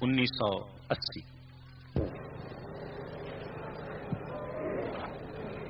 1980।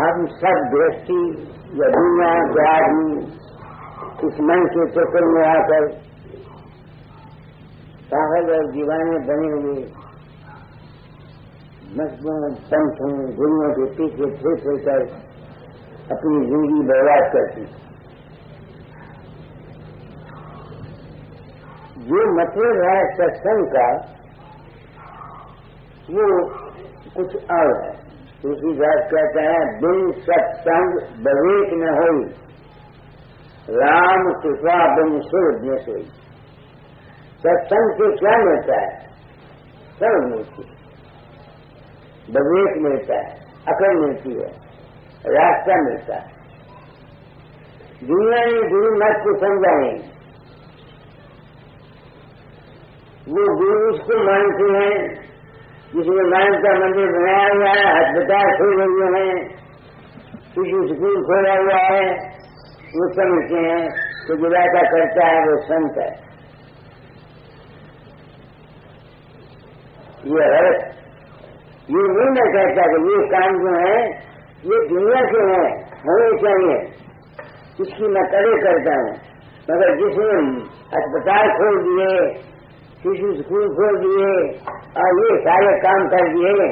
ہم سب گرہستی یا دنیا کے آدمی اس من کے چکر میں آ کر پاگل اور دیوانے بنے ہوئے مسجدوں پنتھوں گروؤں کے پیچھے پھر کر اپنی زندگی برباد کرتی. جو مطلب ہے ستسنگ کا وہ کچھ اور ہے. اسی بات کہتے ہیں بن ستسنگ بویک نہ ہوئی رام کرپا بن سرد نہ سوئی. ستسنگ سے کیا ملتا ہے؟ سب ملتی ہے. بویک ملتا ہے, عقل ملتی ہے, راستہ ملتا ہے. دنیا نے گرو مت کو سمجھائیں, وہ گرو اس کو مانتے ہیں جس میں مان کا مندر بنایا ہوا ہے, ہسپتال کھول ہوئے ہیں, کسی اسکول کھولا ہوا ہے, وہ سمجھتے ہیں کہ جو ایسا کرتا ہے وہ سنت ہے. یہ غلط. یہ نہیں میں کہتا کہ یہ کام جو ہے یہ دنیا کے ہیں, ہونے چاہیے, اس کی میں قدر کرتا ہوں. مگر جس نے ہسپتال کھول دیے, کسی اسکول کھول دیے اور یہ سارے کام کر دیے,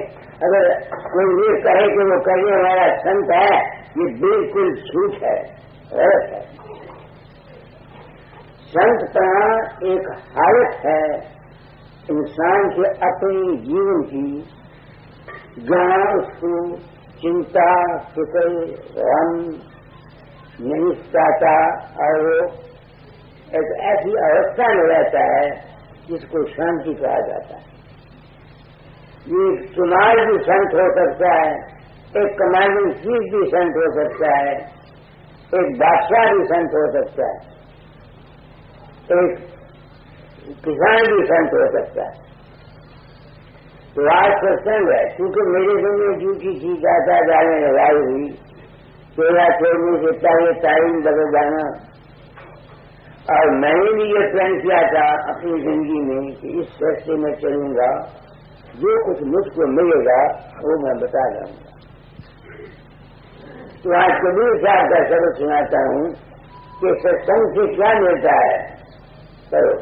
اگر کوئی یہ کہے کہ وہ کرنے والا سنت ہے, یہ بالکل جھوٹ ہے, غلط ہے. سنت پنا ایک حالت ہے انسان کے اپنی جیون کی, جہاں اس کو چنتا فکر غم نہیں پاتا اور وہ ایک ایسی اوستھا میں رہتا ہے جس کو شانتی کہا جاتا ہے. یہ چنار بھی سنت ہو سکتا ہے, ایک کمانڈنگ چیف بھی سنت ہو سکتا ہے, ایک بادشاہ بھی سنت ہو سکتا ہے, ایک کسان بھی سنت ہو سکتا ہے. تو آج ستسنگ ہے, کیونکہ میرے سامنے جھوٹی چیز آتا جانے لگائی ہوئی, چولہا چھوڑنے سے پہلے تعلیم بدل جانا, اور میں نے بھی یہ پلان کیا تھا اپنی زندگی میں کہ اس راستے میں چلوں گا, جو کچھ مجھ کو ملے گا وہ میں بتا جاؤں گا. تو آج کبیر صاحب کا سبق سناتا ہوں کہ ستسنگ سے کیا ملتا ہے. کرو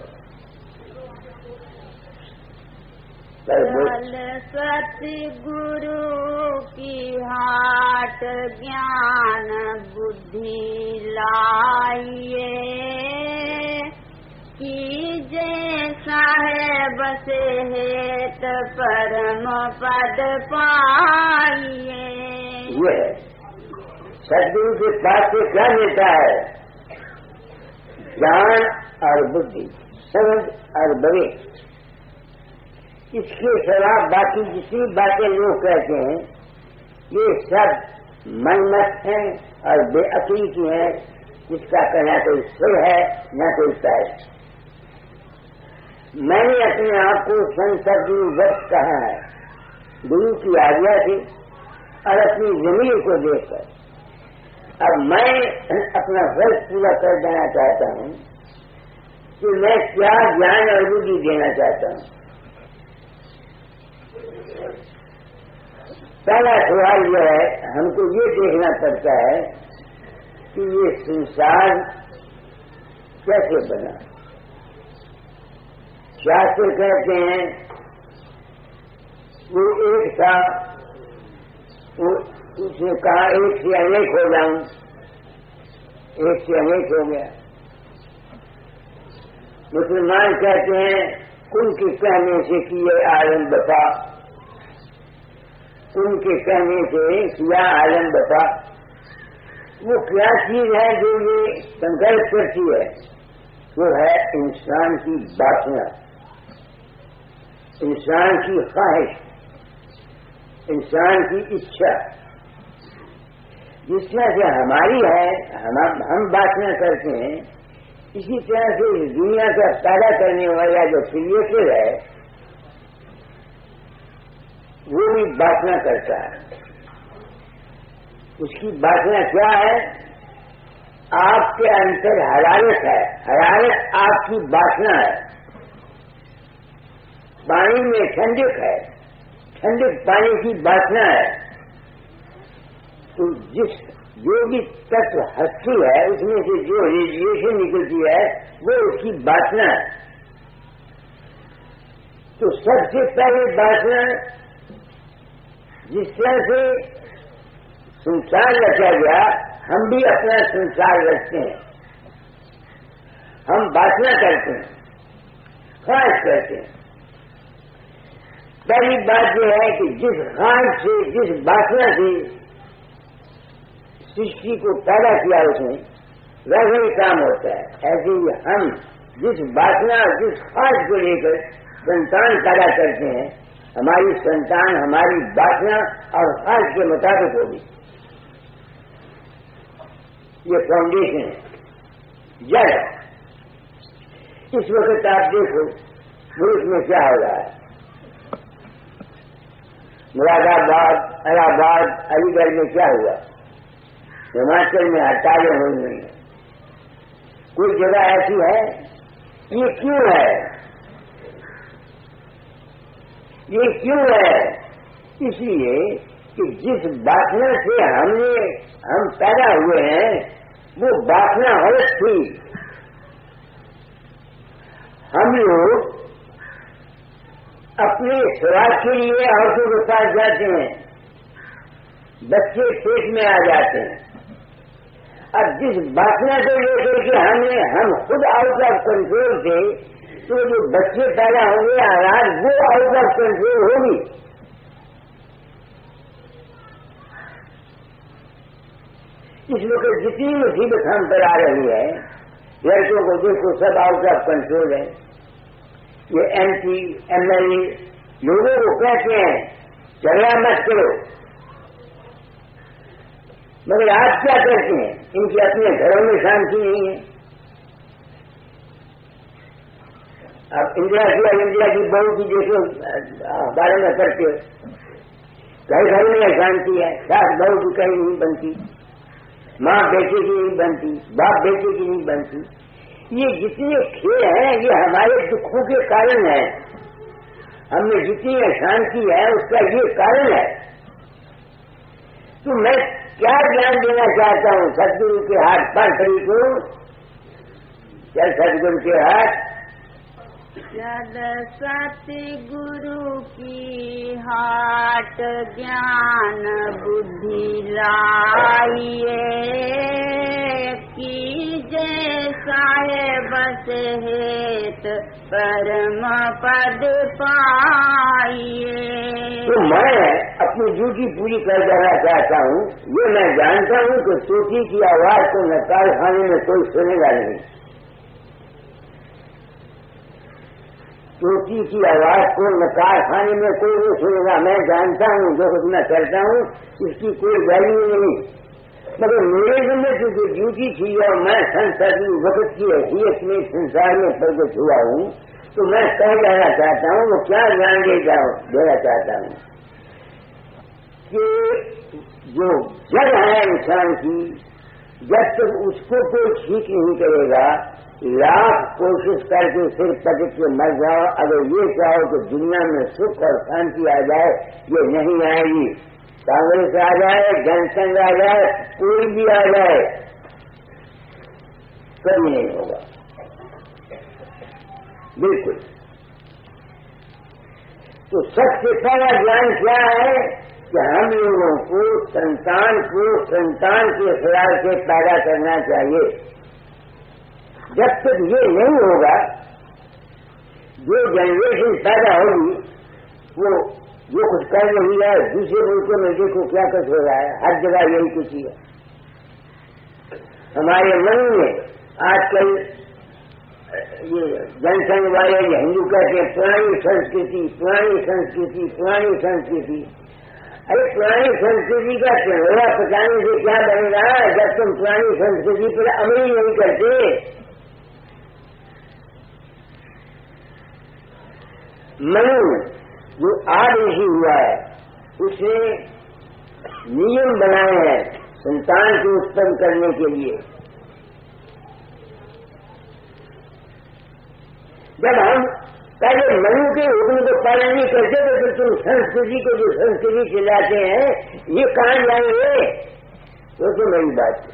ست گرو کی ہاٹ جان بدھی لائیے, کیجے صاحب سے ہیت پرم پد پائیے. یہ ستگرو کے پاس سے کیا ملتا ہے؟ جان اور بدھی, سمجھ اور بویک. اس کے خلاف باقی جتنی باتیں لوگ کہتے ہیں یہ سب منمت ہیں اور بے عقلی کی ہیں, جس کا کہنا کوئی سر ہے نہ کوئی پیر. میں نے اپنے آپ کو سنت گرو وقت کہا ہے, گرو کی آجیا تھی اور اپنی زمین کو دیکھ کر. اب میں اپنا فرض پورا کر دینا چاہتا ہوں کہ میں کیا جان اور بدھی دینا چاہتا ہوں. پہلا سوال یہ ہے, ہم کو یہ دیکھنا پڑتا ہے کہ یہ سنسار کیسے بنا. شاستر کہتے ہیں وہ ایک تھا, اس نے کہا ایک سے انیک ہو جاؤں, ایک سے انیک ہو گیا. مسلمان کہتے ہیں ان کے کہنے سے کیے عالم بتا, ان کے کہنے سے کیا عالم بتا. وہ کیا چیز ہے جو یہ سنکلپ کرتی ہے؟ وہ ہے انسان کی باتیں, انسان کی خواہش, انسان کی اچھا. جس طرح سے ہماری ہے, ہم باتیں کرتے ہیں, اسی طرح سے اس دنیا کا پیدا کرنے والا جو کریٹر ہے وہ بھی باتیں کرتا ہے. اس کی باتیں کیا ہے؟ آپ کے اندر حرارت ہے, حرارت آپ کی باتیں ہے. پانی میں ٹھنڈک ہے, ٹھنڈک پانی کی باتیں ہے. تو جو بھی تتو ہستی ہے اس میں سے جو ریڈیشن نکلتی ہے وہ اس کی واسنا ہے. تو سب سے پہلے واسنا جس طرح سے سنسار رچا گیا ہم بھی اپنا سنسار رچتے ہیں. ہم واسنا کرتے ہیں, خواہش کرتے ہیں. پہلی بات یہ ہے کہ جس خواہش سے جس واسنا سے سرشٹی کو پیدا کیا اس نے ویسا ہی کام ہوتا ہے. ایسے ہی ہم جس واسنا اور جس خواہش کو لے کر سنتان پیدا کرتے ہیں ہماری سنتان ہماری واسنا اور خواہش کے مطابق ہوگی. یہ فاؤنڈیشن ہے, جڑ. اس وقت آپ دیکھو ملک میں کیا ہو رہا ہے. مراد آباد, الہ آباد, علی گڑھ میں کیا ہوا, ہماچل میں ہڑتالیں ہوئی نہیں ہیں. کوئی جگہ ایسی ہے. یہ کیوں ہے, یہ کیوں ہے؟ اس لیے کہ جس واسنا سے ہم پیدا ہوئے ہیں وہ واسنا غلط تھی. ہم لوگ اپنے خوراک کے لیے عورتوں کے پاس جاتے ہیں, بچے پیٹ میں آ جاتے ہیں. اب جس واسنا کو لے کر کے ہم خود آؤٹ آف کنٹرول تھے تو جو بچے پیدا ہوں گے آج وہ آؤٹ آف کنٹرول ہوگی. اس وقت جتنی مصیبت ہم پر آ رہی ہے, لڑکوں کو دیکھو سب آؤٹ آف کنٹرول ہے. یہ M P M L A لوگوں کو کہتے ہیں جھگڑا مت کرو, مگر آپ کیا کرتے ہیں؟ ان کے اپنے گھروں میں شانتی نہیں ہے. اب انڈیا کی بہو کی دیکھو بارے میں کرتے ہو, گھر میں شانتی ہے. ساس بہو کی کہیں نہیں بنتی, ماں بیٹے کی نہیں بنتی, باپ بیٹے کی نہیں بنتی. یہ جتنے کھیل ہیں یہ ہمارے دکھوں کے کارن ہیں. ہم نے جتنی اشانتی ہے اس کا یہ کارن ہے. تو میں کیا جان دینا چاہتا ہوں ستگرو کے ہاتھ پر کھڑی کو, چل ستگرو کے ہاتھ. جد ستگرو کی ہاٹ جان بدھی لائیے کی جیسا ہے بس ہیت پرم پد پائیے. تو میں اپنی ڈیوٹی پوری کر دینا چاہتا ہوں. یہ میں جانتا ہوں کہ چوٹی کی آواز کو نکال خانے میں کوئی سنے گا نہیں. چوٹی کی آواز کو نکال خانے میں کوئی نہیں سنے گا. میں جانتا ہوں جو کچھ میں کرتا ہوں اس کی کوئی ویلیو نہیں. مگر میرے ذمہ جو ڈیوٹی تھی اور میں سنسدی وقت کی حیثیت میں سنسار میں پرگٹ ہوا ہوں تو میں کہہ دینا چاہتا ہوں وہ کیا جان دینا چاہتا ہوں کہ جو جڑ ہے انسان کی جب تک اس کو کوئی ٹھیک نہیں کرے گا لاکھ کوشش کر کے پھر پکڑ کے مر جاؤ. اگر یہ چاہو کہ دنیا میں سکھ اور شانتی آ جائے یہ نہیں آئے گی. کانگریس آ جائے, جن سنگھ آ جائے, کوئی بھی آ جائے, کبھی نہیں ہوگا. بالکل. تو سب سے پہلا جان کیا ہے کہ ہم لوگوں کو سنتان کے خیال سے پیدا کرنا چاہیے. جب تک یہ نہیں ہوگا جو جنریشن پیدا ہوگی وہ جو کچھ کر رہی ہے دوسرے ملکوں میں دیکھو کیا کچھ ہو رہا ہے. ہر جگہ یہی کچھ ہی ہے. ہمارے من میں آج کل یہ جن سنگھ والے یہ ہندو کہتے ہیں پرانی سنسکرتی. ارے پرانی سنسکرتی کا چہرہ پکانے سے کیا بنے گا جب تم پرانی سنسکرتی پر عمل ہی نہیں کرتے. منو جو آج رشی ہوا ہے اس نے نیم بنائے ہیں سنتان کو اتپن کرنے کے لیے. جب ہم پہلے منو کے حکم کو پالن نہیں کرتے تو پھر تم سنسکرتی کو جو سنسکرتی چلاتے ہیں یہ کہاں جائیں گے. تو میری بات ہے.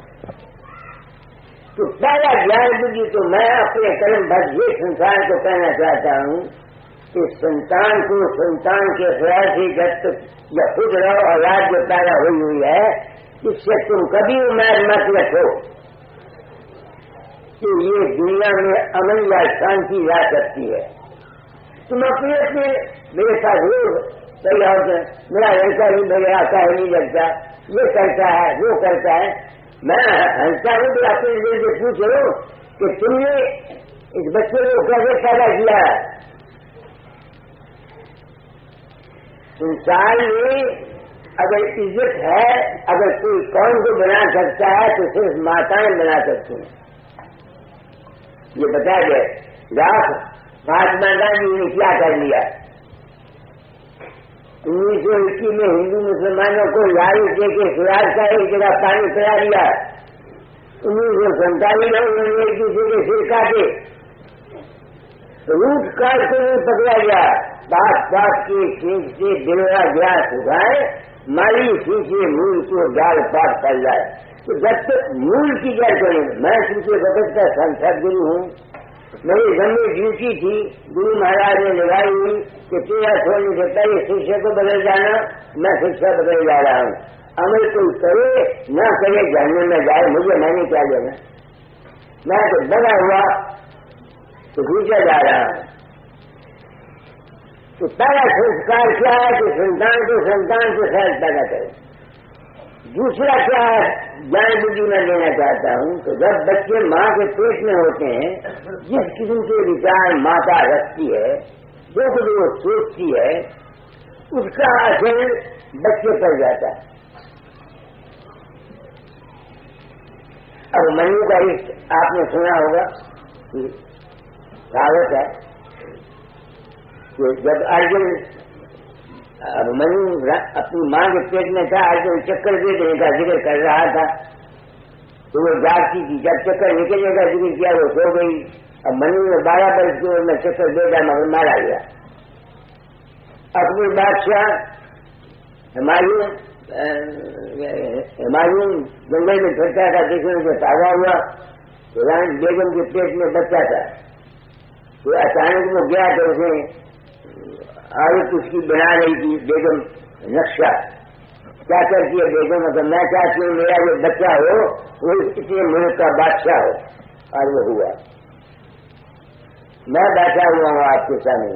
تو پہلا جان بدھی تو میں اپنے کرم بھر یہ سنسار کو کہنا چاہتا ہوں کہ سنتان کو سنتان کے خیال سے جب تک یا خود رہو اولاد جو پیدا ہوئی ہے اس سے تم کبھی امید مت رکھو کہ یہ دنیا میں امن یا شانتی لا سکتی ہے. تم اپنے اپنے میرے ساتھ روز تیار ہوتے ہیں میرا لڑکا بھی میرے آقا ہی نہیں لگتا یہ کرتا ہے وہ کرتا ہے. میں ہنستا ہوں تو اپنے دل سے پوچھ رہا ہوں کہ تم نے اس بچے کو کیسے پیدا کیا ہے. انسان میں اگر عزت ہے اگر کوئی قوم کو بنا سکتا ہے تو صرف ماتائیں بنا سکتی ہیں. یہ بتا دے مہاتما گاندھی نے کیا کر لیا. 1921 میں ہندو مسلمانوں کو لالچ دے کے سراج کا ایک جگہ پانی پلا دیا. 1947 میں انہوں نے ایک دوسرے کے سر کاٹے روٹ کاٹ کو نہیں پکڑا گیا. بات کی کھینچ سے دلوا گلاس اگائے مالی کھینچے مول کو ڈال پاٹ پڑ جائے. تو جب تک مول کی جڑ کریں میں کسی وقت کا سنسد گرو ہوں. میری ذمہ ڈیوٹی تھی گرو مہاراج نے لگائی ہوئی کہ تیرا چھوڑنے سے پہلے شکشا کو بدل جانا. میں شکشا بدل جا رہا ہوں. عمل کوئی کرے نہ کرے جاننے میں جائے مجھے میں نے کیا دینا. میں تو بڑا ہوا تو پوچھا جا رہا ہوں. تو پہلا سنسکار کیا ہے کہ سنتان کو خیر پیدا کرے. دوسرا کیا ہے جان بدھی میں لینا چاہتا ہوں کہ جب بچے ماں کے پیٹ میں ہوتے ہیں جس قسم کے وچار ماتا رکھتی ہے جو کچھ وہ سوچتی ہے اس کا اثر بچے پر جاتا ہے. اب منو کا آپ نے سنا ہوگا کہاوت ہے کہ جب ارجن منو اپنی ماں کے پیٹ میں تھا ارجن چکر دے دینے کا ذکر کر رہا تھا تو وہ جاگتی تھی. جب چکر نکلنے کا ذکر کیا وہ سو گئی. اب منو نے 12 برس کی عمر میں چکر دے دیا مگر مارا گیا. اکبر بادشاہ ہمایوں جنگل میں پھرتا تھا دیکھنے سے تازہ ہوا تو رانی بیگم کے پیٹ میں بچہ تھا. تو اچانک وہ گیا تو اسے عورت اس کی بنا رہی تھی بیگم نقشہ. کیا کرتی ہے بیگم اگر میں چاہتی ہوں میرا جو بچہ ہو وہ اتنے ملک کا بادشاہ ہو. اور وہ ہوا. میں بیٹھا ہوا ہوں آپ کے سامنے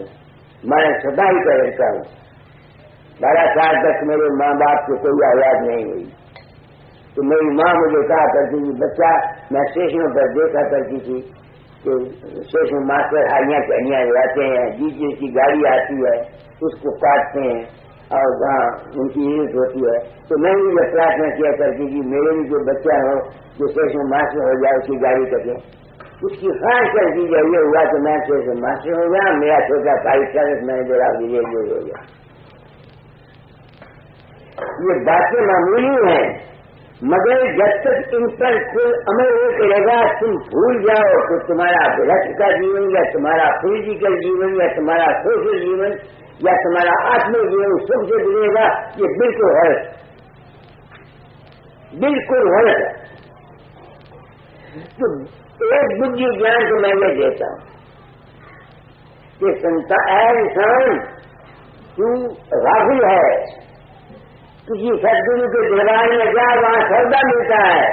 میں صفائی کا لڑکا ہوں. 12 سال تک میرے ماں باپ کو کوئی اولاد نہیں ہوئی. تو میری ماں مجھے کہا کرتی تھی بچہ میں اسٹیشنوں پر دیکھا کرتی تھی کہ اسٹیشن ماسٹر ہاریاں کہنیاں لاتے ہیں ڈیجے کی گاڑی آتی ہے اس کو کاٹتے ہیں اور وہاں ان کی عزت ہوتی ہے. تو میں بھی یہ پرارتھنا کیا کرتی تھی میرے بھی جو بچہ ہو جو اسٹیشن ماسٹر ہو جائے اس کی گاڑی کٹے. اس کی خواہش کر دی جائے یہ ہوا کہ میں اسٹیشن ماسٹر ہو گیا میرا چھوٹا بھائی چارج میں نے دیکھا یہ ہو گیا. یہ باتیں معمولی ہیں مگر جب تک ان پر کوئی عمل ہو کرے گا تم بھول جاؤ کہ تمہارا گرہست کا جیون یا تمہارا فزیکل جیون یا تمہارا سوشل جیون یا تمہارا آتمک جیون سب سے گزرے گا. یہ بالکل غلط ہے. تو ایک بدھی جان کو میں یہ دیتا ہوں کہ انسان تو غافل ہے. کسی سدگرو کے دربار میں جا وہاں سودا ملتا ہے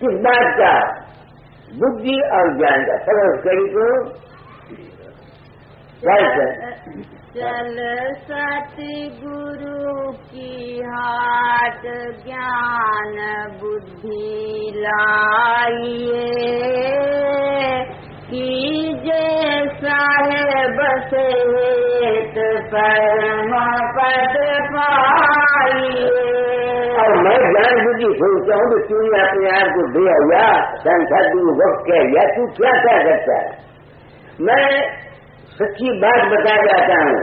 کس بات کا بدھی اور جان کا سمجھ کری تو چل ستی گرو کی ہاٹ جان بدھی لائیے کیجے صاحب سیت پرم پد پائیے. اور میں جان بدھی سوچتا ہوں کہ تم نے اپنے آپ کو دے یا سنسد وقت کہہ لیا تو کیا کرتا ہے. میں سچی بات بتا جاتا ہوں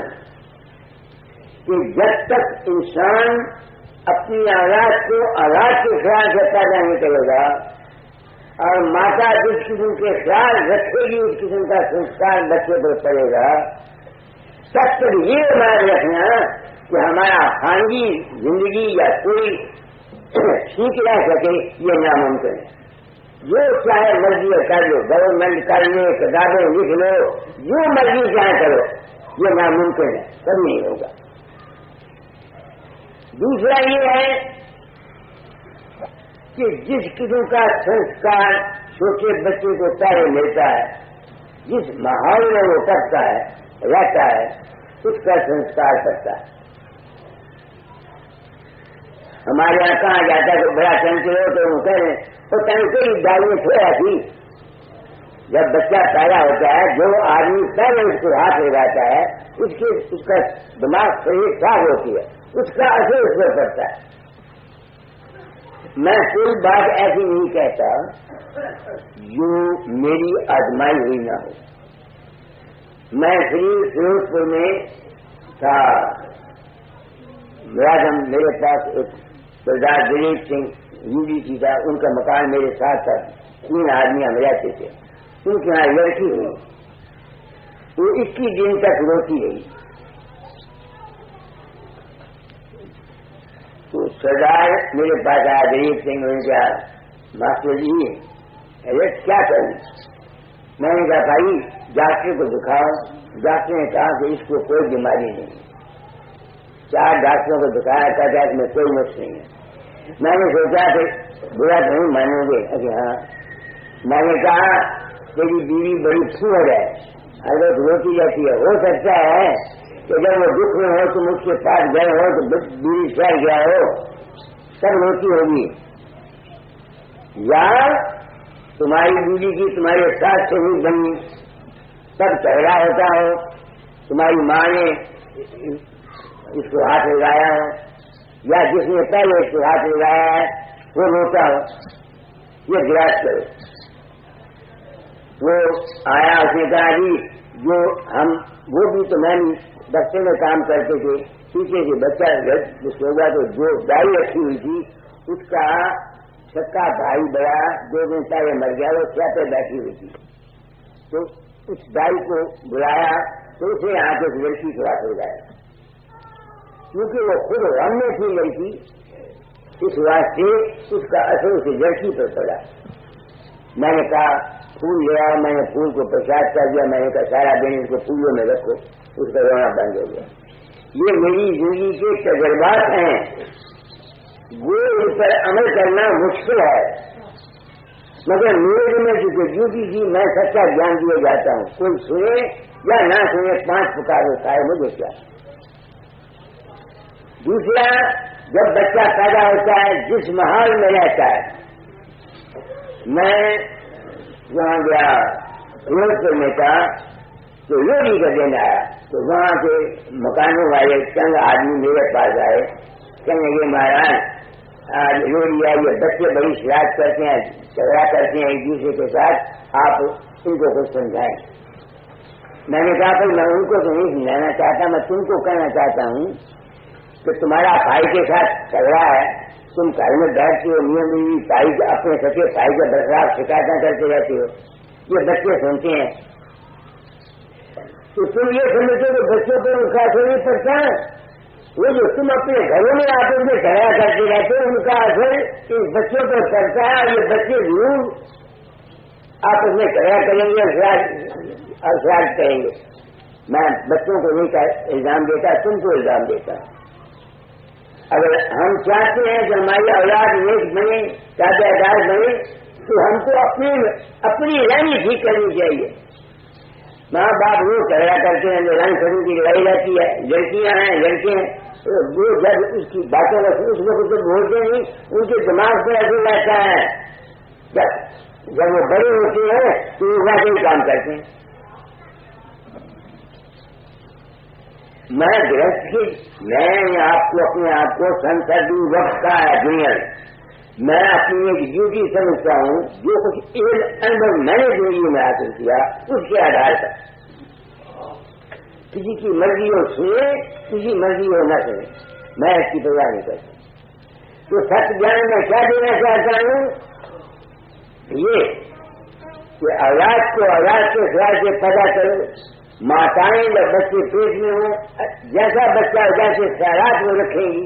کہ جب تک انسان اپنی اولاد کو اولاد کے خیال سے پیدا نہیں کرے گا اور ماتا جس قسم کے خیال رکھے گی اس قسم کا سنسکار بچے پر پڑے گا تب تک یہ مان رکھنا کہ ہمارا خانگی زندگی یا کوئی ٹھیک رہ سکے یہ ناممکن ہے. جو چاہے مرضی کر لو، گورنمنٹ کر لے، کتابیں لکھ لو، جو مرضی چاہے کرو، یہ ناممکن ہے، کبھی نہیں ہوگا. دوسرا یہ ہے کہ جس قسم کا سنسکار چھوٹے بچے کو پہلے ملتا ہے، جس ماحول میں وہ کرتا ہے رہتا ہے، اس کا سنسکار کرتا ہے. ہمارے یہاں کہا جاتا ہے کہ بڑا چنچل ہو تو وہ کہہ رہے ہیں تو تنکری ڈالیاں چھوڑا تھی. جب بچہ پیدا ہوتا ہے جو آدمی پہلے اس کو ہاتھ لگاتا ہے اس کا دماغ صحیح صاف ہوتی ہے، اس کا اثر اس پر پڑتا ہے. میں کوئی بات ایسی نہیں کہتا جو میری آزمائی ہوئی نہ ہو. میں فیروز پور میں تھا، میرے پاس ایک سردار دلیپ سنگھ UDC تھا، ان کا مکان میرے ساتھ تھا. 3 آدمی ہم رہتے تھے. ان کے یہاں لڑکی ہوئی، وہ 21 دن تک روتی رہی. تو سردار میرے پاس آیا دلیپ سنگھ، نے کہا ماسٹر جی ارے کیا کروں؟ میں نے کہا بھائی ڈاکٹر کو دکھاؤ. ڈاکٹر نے کہا کہ اس کو کوئی بیماری نہیں. 4 ڈاکٹروں کو دکھایا، کہا اس میں کوئی نقص نہیں ہے. میں نے سوچا کہ برا نہیں مانو گے. ہاں. میں نے کہا تیری بیوی بڑی پھوڑ ہے، ہر وقت روتی جاتی ہے، ہو سکتا ہے کہ جب وہ دکھ میں ہو تم اس کے پاس گئے ہو تو بیوی چڑھ گیا ہو، سب روتی ہوگی. یا تمہاری بیوی کی تمہارے ساتھ سے بھی بنی، سب جھگڑا ہوتا ہو، تمہاری ماں نے اس کو ہاتھ لگایا ہو، یا جس نے پہلے اس کو ہاتھ لگایا ہے وہ روتا ہو. یہ گراس کرو. وہ آیا، اس نے کہا جی جو ہم وہ بھی تو میں بچے میں کام کرتے تھے، پیچھے سے بچہ جس ہوگا تو جو دائی رکھی ہوئی تھی اس کا سکا بھائی بڑا 2 دن پہلے مر گیا، وہ کیا پہ بیٹھی ہوئی تھی. تو اس دائی کو بلایا تو اسے یہاں سے لڑکی کو ہاتھ لگایا، کیونکہ وہ خود غم میں تھی لڑکی، اس واسطے اس کا اثر اسے لڑکی پر پڑا. میں نے کہا پھول لے آیا، میں نے پھول کو پرساد کر دیا. میں نے کہا سارا دن اس کو پھولوں میں رکھو. اس کا رونا بند ہو گیا. یہ میری زندگی کے تجربات ہیں، وہ ان پر عمل کرنا مشکل ہے، مگر میرے میں جو ڈیوٹی تھی میں سچا جان دیا جاتا ہوں. کوئی سنے یا نہ سنے 5 پکار ہوتا ہے، مجھے کیا. دوسرا، جب بچہ پیدا ہوتا ہے جس ماحول میں رہتا ہے، میں وہاں گیا فیروزپور میں تھا تو لوہڑی کا دن آیا تو وہاں کے مکانوں والے چند آدمی میرے پاس آئے، کہنے لگے مہاراج آج لوہڑی آئی ہے، بچے بڑی شرارت کرتے ہیں، جھگڑا کرتے ہیں ایک دوسرے کے ساتھ، آپ ان کو کچھ سمجھائیں. میں نے کہا کہ میں ان کو تو نہیں سمجھانا چاہتا، میں تم کو کہنا چاہتا ہوں کہ تمہارا بھائی کے ساتھ جھگڑا ہے، تم گھر میں بیٹھتے ہو، میاں بیوی بھائی اپنے سچے بھائی کا برخلاف شکایتیں کرتے رہتے ہو، یہ بچے سنتے ہیں تو تم یہ سمجھتے کہ بچوں پر ان کا اثر نہیں پڑتا. وہ جو تم اپنے گھروں میں آپس میں جھگڑا کرتے رہتے ہو ان کا اثر ان بچوں پر پڑتا ہے، اور یہ بچے ضرور آپس میں جھگڑا کریں گے اور شرارت کریں گے. میں بچوں کو نہیں الزام دیتا، تم کو الزام دیتا. اگر ہم چاہتے ہیں کہ ہماری اولاد نیک بنے، تازہ دار بنے، تو ہم کو اپنی رہنی ٹھیک کرنی چاہیے. ماں باپ وہ جھگڑا کرتے ہیں، لڑائی شروع کی لڑائی رہتی ہے، لڑکیاں ہیں لڑکے ہیں، وہ جب اس کی باتوں کا اس وقت تو بولتے نہیں، ان کے دماغ پہ ایسے رہتا ہے. جب وہ بڑے ہوتے ہیں تو وہ ویسے ہی کام کرتے ہیں. میں گرست کی میں آپ کو اپنے آپ کو سنسدی وقت کا ہے دنیا میں اپنی ایک ڈیوٹی سمجھتا ہوں، جو کچھ اندر میں نے زندگی میں حاصل کیا اس کے آدھار پر. کسی کی مرضی ہو سنے، کسی مرضی ہو نہ سنے، میں اس کی پرواہ نہیں کرتا. تو سچ جان میں کیا دینا چاہتا ہوں یہ کہ اولاد کو اولاد کے خیال سے پیدا کرو. ماتائیں جب بچے پیٹ میں ہوں، جیسا بچہ جیسے خیالات میں رکھیں گی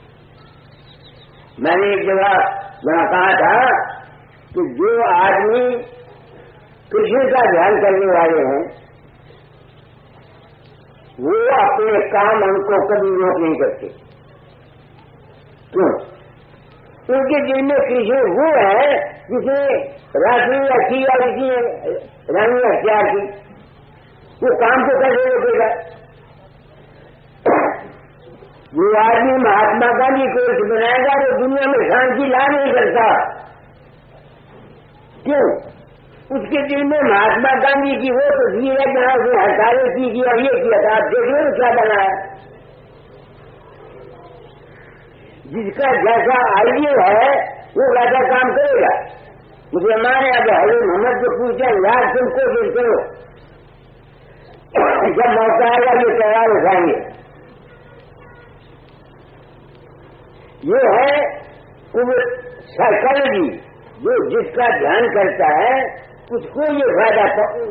میں نے ایک جگہ وہاں کہا تھا کہ جو آدمی کرشن کا دھیان کرنے والے ہیں وہ اپنے کام ان کو کبھی روک نہیں کرتے. کیوں؟ کیونکہ دل میں کرشن وہ ہے جس نے راشی رکھی یا کسی رنگ اختیار کی وہ کام کو کیسے روکے گا. جو آدمی مہاتما گاندھی کو بنائے گا وہ دنیا میں شانتی لا نہیں کرتا. کیوں؟ اس کے دل میں مہاتما گاندھی کی وہ تصویر ہے جہاں اس نے ہڑتالیں کی اور یہ کیا تھا. آپ دیکھ لیں کیا بنایا. جس کا جیسا آئیڈیل ہے وہ ویسا کام کرے گا. مسلمان ہے اب حضرت محمد کو پوچھا یار تم کوشش کرو جب موقع آئے گا یہ تیار اٹھائیں گے. یہ ہے سائیکالوجی. جو جس کا دھیان کرتا ہے اس کو یہ فائدہ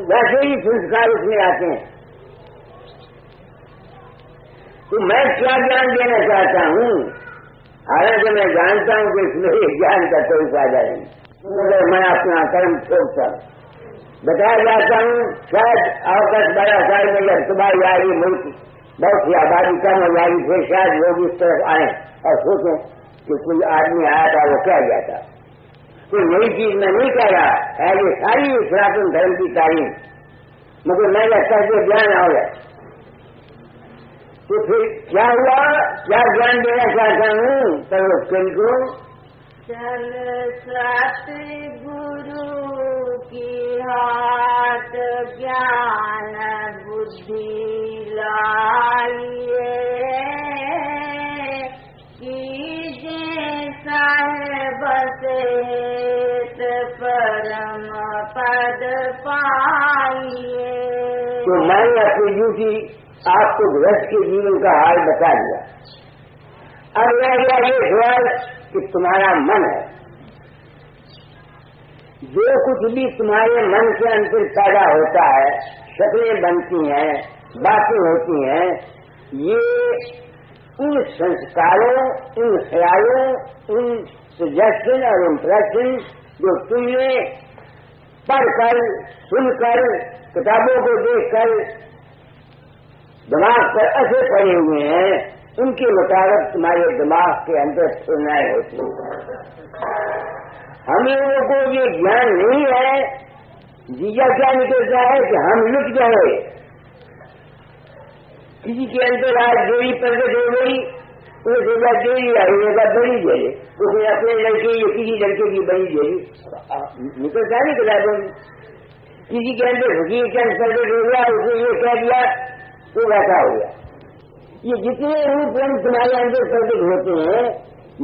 ویسے ہی سنسکار اس میں آتے ہیں. تو میں کیا جان دینا چاہتا ہوں حالانکہ میں جانتا ہوں کہ اس میں جان کا کوئی فائدہ نہیں مگر میں اپنا کرم چھوڑتا ہوں. بتایا جاتا ہوں شاید اور 10-12 سال میں جب صبح یاری ملک بہت سی آبادی کم ہو جائے گی پھر شاید لوگ اس طرف آئیں اور سوچیں کہ کوئی آدمی آیا تھا وہ کیا گیا تھا. کوئی نئی چیز میں نہیں کہہ رہا ہے یہ ساری سناتن دھرم کی تعلیم مگر میں لگتا ہے کہ جان آ گیا. تو پھر کیا ہوا کیا جان دینا چاہتا ہوں تو کن کو چل ست گرو کی ہاتھ جان بدھی لائیے صاحب سیت پرم پد پائیے. تو میں نے اپنی ڈیوٹی آپ کو گرہست کے جیون کا حال بتا دیا. اب رہ گیا یہ سوال کہ تمہارا من ہے جو کچھ بھی تمہارے من کے اندر پیدا ہوتا ہے شکلیں بنتی ہیں باتیں ہوتی ہیں یہ ان سنسکاروں ان خیالوں ان سجیشن اور امپریشن جو تم نے پڑھ کر سن کر کتابوں کو دیکھ کر دماغ پر اثر پڑے ہوئے ہیں ان کے مطابق تمہارے دماغ کے اندر سنائے ہوتی ہیں. ہم لوگوں کو یہ جان نہیں ہے. جیجا کیا نکلتا ہے کہ ہم لٹ گئے. کسی کے اندر آج ڈیری پرگٹ ہو گئی وہ سوچا ڈیری آئی ہوگا بڑی جیلے اس نے اپنے لڑکے یا کسی لڑکے کی بڑی جیلی نکلتا نہیں کلا دوں. کسی کے اندر فقیر چند پرگٹ ہو گیا اس نے یہ کہہ دیا وہ ویسا ہو گیا. یہ جتنے روپ رنگ تمہارے اندر پرگٹ ہوتے ہیں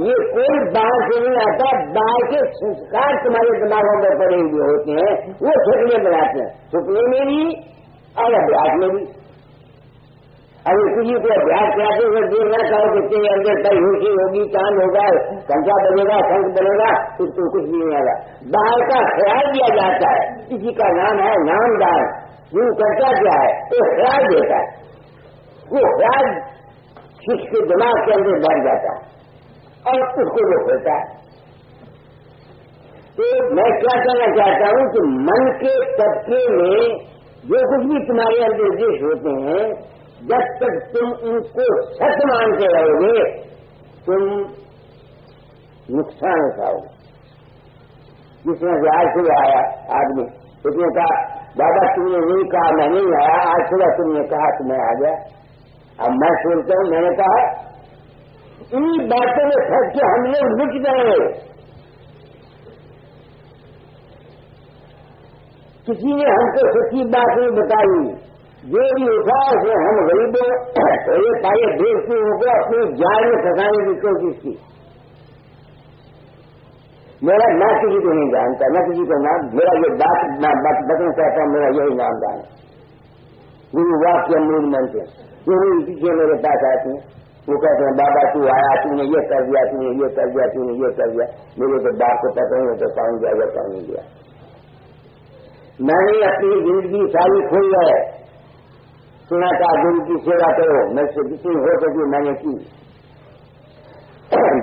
یہ کوئی باہر سے نہیں آتا. باہر کے سنسکار تمہارے دماغوں میں پڑے ہوئے ہوتے ہیں وہ سپنے بناتے ہیں. سپنے میں بھی اور ابیاس میں بھی. اگر کسی کو ابیاس کراتے ہوئے دیکھنا چاہو کہ تیرے اندر کئی ہوشی ہوگی چاند ہوگا کنچا بنے گا شنکھ بنے گا اس کو کچھ بھی نہیں آگا. باہر کا خیال دیا جاتا ہے. کسی کا نام ہے نامدار وہ کرتا کیا ہے وہ خیال دیتا ہے. وہ خیال کس کے دماغ کے اندر بیٹھ جاتا ہے اور اس کو وہ ہوتا ہے. تو میں کیا کہنا چاہتا ہوں کہ من کے طبقے میں جو کچھ بھی تمہارے اندر دیش ہوتے ہیں جب تک تم ان کو سچ مانتے رہو گے تم نقصان اٹھاؤ گے. جس میں سے آج صبح آیا آدمی اس نے کہا بابا تم نے نہیں کہا میں نہیں آیا آج صبح تم نے کہا تو میں آ گیا. اب میں سوچتا ہوں میں نے کہا ان باتوں میں پھنس کے ہم لوگ لٹ گئے. کسی نے ہم کو سچی بات نہیں بتائی. جو بھی اٹھا اسے ہم غریبوں یہ سارے دیشوں کو اپنی جال میں پھنسانے کی کوشش کی. میرا نہ کسی کو نہیں جانتا نہ کسی کو نام میرا یہ بات بتانا چاہتا ہوں میرا یہی نام دان ہے. گرو واقعی امرود منتے وہ پیچھے میرے پاس آتے ہیں وہ کہتے ہیں بابا تو آیا تم نے یہ کر دیا تم نے یہ کر دیا تم نے یہ کر دیا. میرے تو باپ کو پتہ نہیں ہوتا کون دیا یا کون نہیں دیا. میں نے اپنی زندگی ساری کھول ہے سنا تھا گرو کی سیوا کرو میں سے جتنی ہو سکی میں نے کی.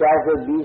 420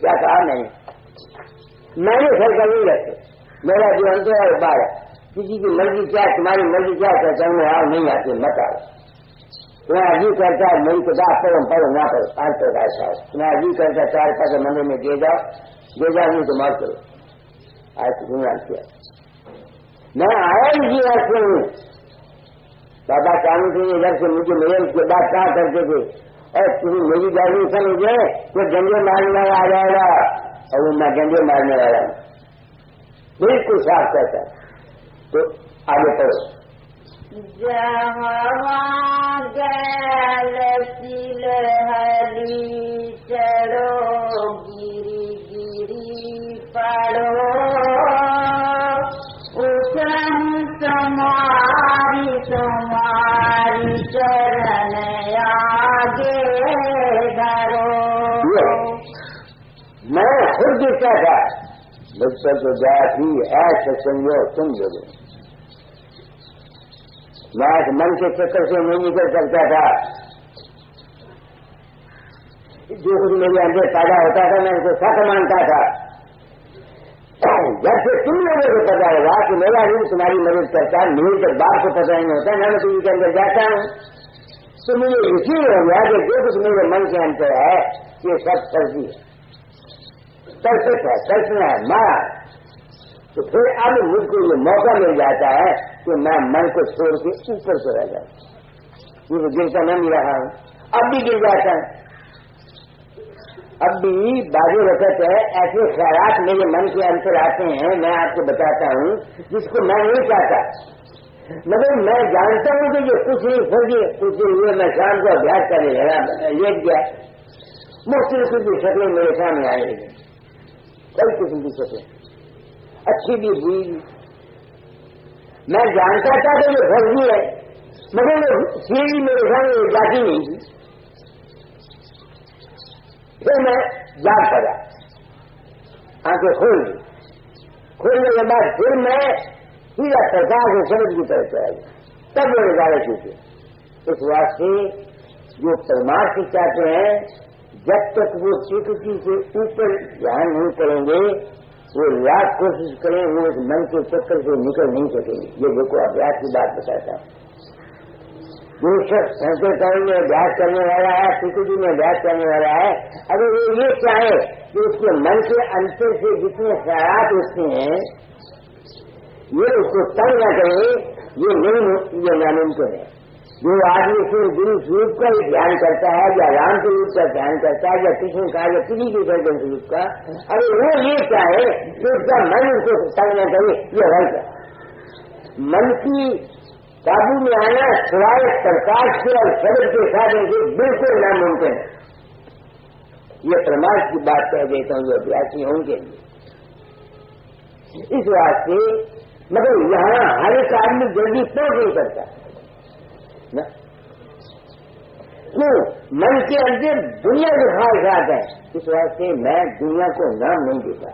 کیا کہا میں نے فیصلہ نہیں رکھتے، میرا جو انتر ہے بار ہے، کسی کی مرضی کیا تمہاری مرضی کیا کہتا ہوں آؤ نہیں آتے مت آؤ، تمہارا جی کرتا ہے میری کتاب پڑھو پڑھو نہ پڑھو آج تک ایسا ہے، تمہارا جی کرتا ہے 4 پیسے مندر میں دے جاؤ نہیں تو مت کرو، آج تک کیا میں آیا ہی جی ایسے ہوں، بابا چاند سنگھ ادھر سے مجھے میرے اس کے بعد کہا کرتے تھے اور تمہیں میری گاڑی سمجھے تو گنجے مارنے والا آ جائے گا، اور وہ میں گنجے مارنے والا ہوں، بالکل صاف کہتا ہے۔ تو آگے پڑھو۔ جہاں گل سل ہری چڑو گری گری پڑو تمہاری چرن آگے دھرو۔ میں خود دیکھتا تھا مجھ پر تو گیا تھی ایسے سمجھو تم جو میں من کے چکر سے نہیں نکل سکتا تھا، جو کچھ میرے اندر پیدا ہوتا تھا میں ان کو سچ مانتا تھا۔ جب سے تم لوگوں کو پتا ہوگا کہ میرا روح تمہاری مدد کرتا ہے، میرے تک باپ کو پتا نہیں ہوتا، میں ٹی وی کے اندر جاتا ہوں تو مجھے یقین ہو گیا کہ جو کچھ میرے من کے اندر ہے یہ سب فرضی ہے، سرکش ہے، کلپنا ہے، مارا۔ تو پھر اب مجھ کو یہ موقع مل جاتا ہے کہ میں من کو چھوڑ کے اوپر سے رہ جاتا ہوں، گرتا نہ مل رہا ہوں، اب بھی گر جاتا ہوں۔ اب بھی بازو رکھت ہے، ایسے خیالات میرے من کے اندر آتے ہیں، میں آپ کو بتاتا ہوں جس کو میں نہیں چاہتا، مگر میں جانتا ہوں کہ یہ کچھ نہیں فرضی کچھ دن ہوئے میں شام کو ابھیاس کرنے لگا، لیٹ گیا، مختلف قسم کی شکلیں میرے سامنے آئے گی، کئی قسم کی شکلیں، اچھی بھی بری بھی۔ میں جانتا تھا کہ یہ فرضی ہے، مگر وہ سیڑھی میرے سامنے جاتی نہیں تھی۔ پھر میں جاگ پڑا، آنکھیں کھول لی، کھولنے کے بعد پھر میں سیدھا سرکار سے سمجھ کی طرف چلا گیا، تب میرے گاڑے چوکے۔ اس واسطے جو پرمارتھ چاہتے ہیں جب تک وہ سیکورٹی سے اوپر دھیان نہیں کریں گے، وہ لاکھ کوشش کریں وہ اس من کے چکر سے نکل نہیں سکیں گے۔ یہ دیکھو ابھیاس کی بات بتاتا ہوں، جو شخص سنسکرت میں ابھیاس کرنے والا ہے، سیکورٹی میں ابھیاس کرنے والا ہے، اگر وہ یہ چاہے کہ اس کے من کے اندر سے جتنے خیالات اٹھتے ہیں یہ اس کو تنگ نہ کرے، یہ ناممکن ہے۔ جو آدمی صرف گرو سوروپ کا ہی دھیان کرتا ہے یا رام سوروپ کا دھیان کرتا ہے یا کشن کا یا کسی بھی سرگن سوروپ کا، اگر وہ یہ چاہے کہ اس کا من اس کو تنگ نہ کرے، یہ غلط ہے۔ من کی قابو میں آنا سوائے پرکاش کے اور شبد کے ساتھ بالکل ناممکن ہے۔ یہ پرماش کی بات کہہ دیتا ہوں جو ابھیاسی ہوں گے۔ اس واسطے مگر یہاں ہر ایک آدمی جلدی پہنچ نہیں کرتا، کیوں؟ من کے اندر دنیا کے خواہشات ہیں، اس واسطے میں دنیا کو نام نہیں دیتا،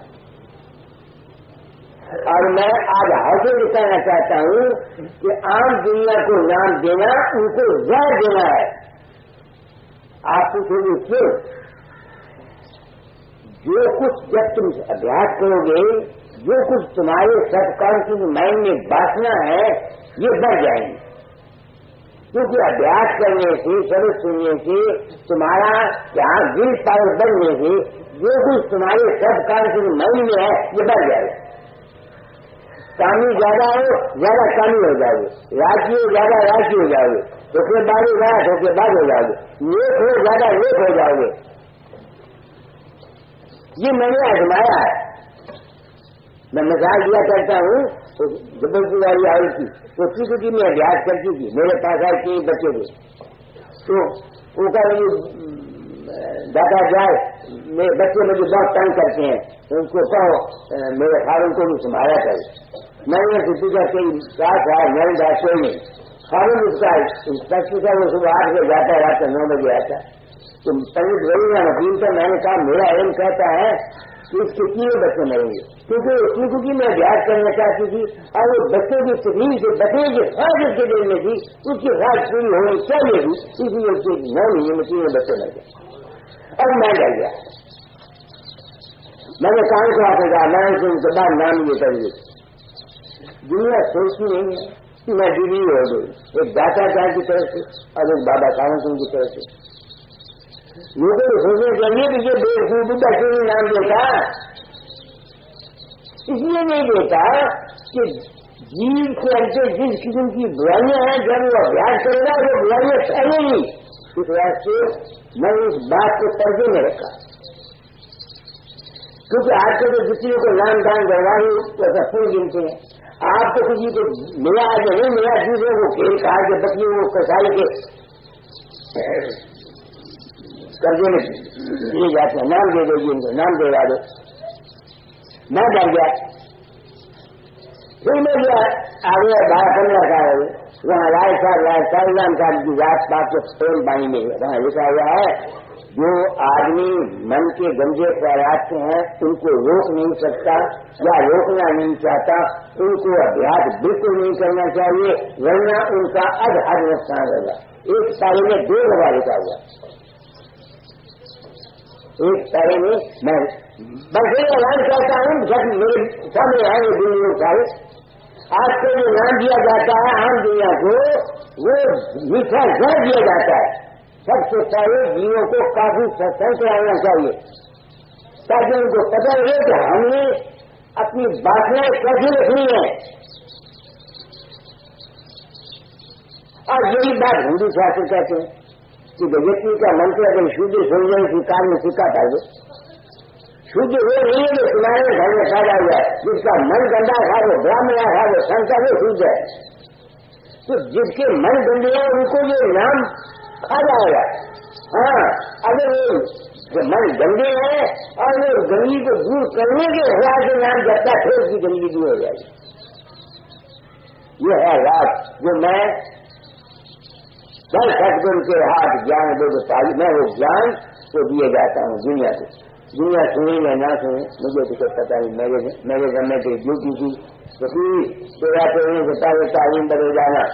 اور میں آج حاضر کہنا چاہتا ہوں کہ عام دنیا کو نام دینا ان کو زہر دینا ہے۔ آپ پوچھیں گے کیوں؟ جو کچھ جب تم ابھیاس کرو گے، جو کچھ تمہارے سب کانشیس مائنڈ میں باسنا ہے یہ بڑھ جائیں گے، کیونکہ ابھیاس کرنے سے شبد سننے سے تمہارا یہاں ول پاور بڑھنے سے جو کچھ تمہارے سب کانشیس مائنڈ میں ہے یہ بڑھ جائے گا۔ کامی زیادہ ہو زیادہ کامی ہو جاؤ گے، راجی ہو زیادہ راجی ہو جاؤ گے، دھوکے باز ہو زیادہ دھوکے باز ہو جاؤ گے، لیٹ ہو زیادہ لیٹ ہو جاؤ گے۔ یہ میں نے آزمایا ہے۔ میں مثال دیا کرتا ہوں، جبلپور والی آئی تھی تو سیکورٹی میں ابھیاس کرتی تھی، میرے پاس آئے 3 بچے تھے، تو وہ کہ دادا جائے میرے بچے مجھے بہت تنگ کرتے ہیں تو ان کو کہو میرے خارن کو بھی سنبھالا کرے۔ میں نے پوچھا کہ ساتھ ہے میرے جائے کوئی نہیں، خارن اس کا انسپیکٹر تھا، وہ صبح 8 بجے جاتا ہے، رات کو 9 بجے آتا ہے۔ تو پنڈت ولی وکیل کا میں نے کہا میرا علم کہتا ہے کہ اس کے 3 بچے مریں گے، کیونکہ سیکورٹی میں ابھیاس کرنا چاہتی تھی اور وہ بچوں کی تکلیف سے بچے کی خواہش کے دل میں تھی، اس کی خواہش پوری ہونی چاہیے تھی، اس لیے اس کے 9 مہینے میں 3 بچے مر گئے اور میں ڈر گیا۔ میں نے کہاں کو آ کے کہا میں نے ان کے بعد نام یہ کریے. دنیا سوچتی نہیں ہے کہ میں ڈگری ہو گئی, ایک داتا چار کی طرف سے اور ایک بابا کان سنگھ کی طرف سے. لوگوں کو سوچنے چاہیے کہ یہ بے بڈھا کیوں نہیں نام دیتا. اس لیے نہیں دیتا کہ جیو کے اندر جس قسم کی برائیاں ہیں جب وہ ابیاس کرے گا وہ برائیاں پھیلیں گی. اس واسطے میں اس بات کو پردے میں رکھا, کیونکہ آج کل تو جتنے کو نام دان کروا رہی وہ سب گنتے ہیں. آپ کو کسی کو ملا جو نہیں ملا دوسرے کو کھیل کھا کے بچے وہ کسائی کے قرضے میں لیے جاتے ہیں. نام دے دو جی ان کو, نام دے دو. میں ڈر گیا. پھر میں گیا آگے 12-15 سال ہوئے وہاں رائے صاحب کی ذات پات کے فون بانی میں وہاں لکھا ہوا ہے جو آدمی من کے گندے خیالات سے ہیں ان کو روک نہیں سکتا یا روکنا نہیں چاہتا, ان کو ابیاس بالکل نہیں کرنا چاہیے ورنہ ان کا حد نقصان ہوگا. ایک سارے میں 2 دفعہ لکھا ہوا, ایک سارے میں میں بس یہ اعلان کرتا ہوں جب میرے سامنے آئے دنیا سارے آج کو جو نام دیا جاتا ہے عام دنیا کو وہ میٹھا زہر دیا جاتا ہے. سب سے پہلے جیووں کو کافی ستسنگ کرانا چاہیے تاکہ ان کو پتہ لگے کہ ہم نے اپنی باتیں کیسے رکھنی ہے. اور یہی بات ہندو شاستر کہتے ہیں کہ ویکتی کا منتر اگر شودر سن جائے اسی کار میں سکھا پائے گا. شودر وہ نہیں ہے جو تمہارے گھر میں پیدا ہوا ہے, جس کا من گندا تھا وہ براہمن تھا وہ سنتا وہ شودر ہے. تو جس کے من گندے ہیں ان کو یہ نام کھا جائے گا. ہاں اگر وہ من گندے ہیں اور وہ گندگی کو دور کرنے کے خیال سے نام جبتا پھر اس کی گندگی دور ہو جائے گی. یہ ہے رات جو میں سر سدگرو کے ہاتھ جان دو پائی میں وہ جان کو دیے جاتا ہوں دنیا کو. دنیا سنیں یا نہ سنیں مجھے تو پتا نہیں. میرے گھر میں ڈیوٹی تھی تو تیرا بتا تعلیم بدل جانا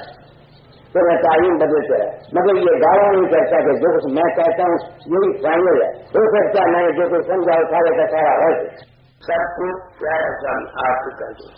تو میں تعلیم بدلتے رہا, مگر یہ دعویٰ نہیں کرتا کہ جو کچھ میں کہتا ہوں یہی فائنل ہے. ہو سکتا ہے میں نے جو کچھ سمجھا سارے کا سارا ہے سب کچھ کیا آپ کو کر دوں.